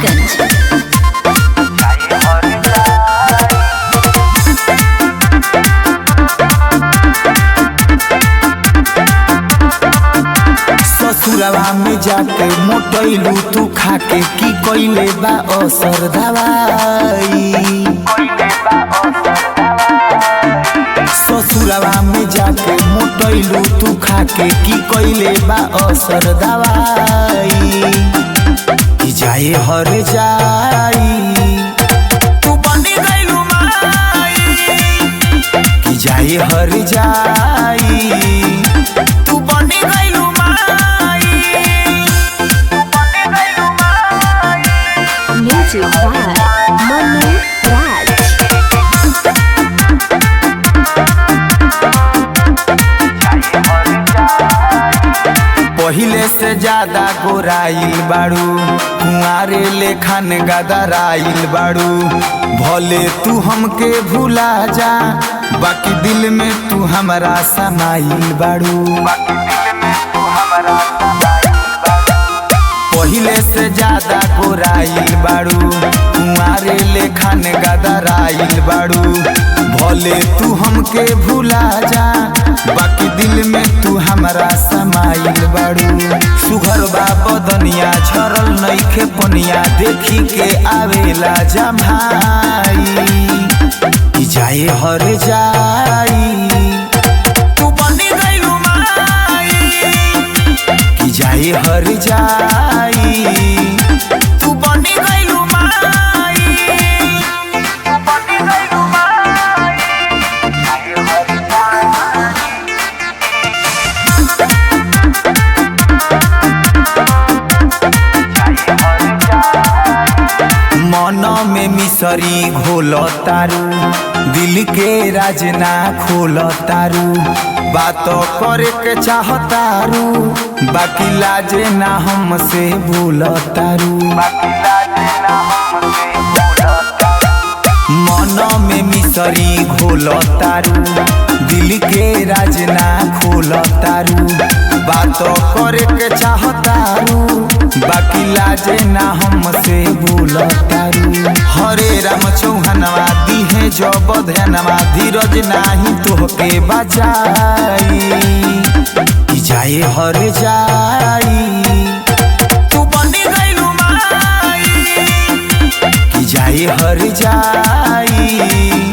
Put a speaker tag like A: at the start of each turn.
A: महाराजगंज।
B: ससुरवा में जाके मोटैलू तू खाके की कइले बा असर दवाई। ससुरवा में जाके मोटैलू तू खाके की कइले बा असर दवाई। कि जाए हर जाई तू बनी गइलू माई। कि जाए हर जाई तू बनी गइलू
A: म्यूजिक बाय मनु राज।
B: पहिले से ज्यादा गोराइल बाड़ू, कुंवारे लेखन गदराइल बाड़ू। भले तू हमके भुला जा, बाकी दिल में तू हमारा समाइल बाड़ू। पहिले से ज्यादा गोराइल बाड़ू, कुंवारे लेखन गदराइल बाड़ू। भले तू हमके भुला जा, बाकी दिल में तू हमारा समाइल बाड़ू। सुघर बा बदनिया झरल नइखे पनिया, देखी के आवेला जमाई। कि जाए हर जाई तू बनी गइलू माई। कि जाए हर जाई तू बनी गइलू माई। बनी गइलू माई। मन में मिसरी घोल तारू, दिल के राजना खोल तारू। बात करे के चाहतारू, बाकी लाजे ना हमसे भूल तारू। मन में मिसरी घोल तारू, दिल के राजना खोल तारू। बात करे के चाहतारू, बाकी लाजे ना हमसे भूल तारू। हरे राम चौहानवा दिहे जब ध्यानवा, धीरज नाही तोहके बचाई। कि जाए हर जाई तू बनी गइलू माई। कि जाए हर जाई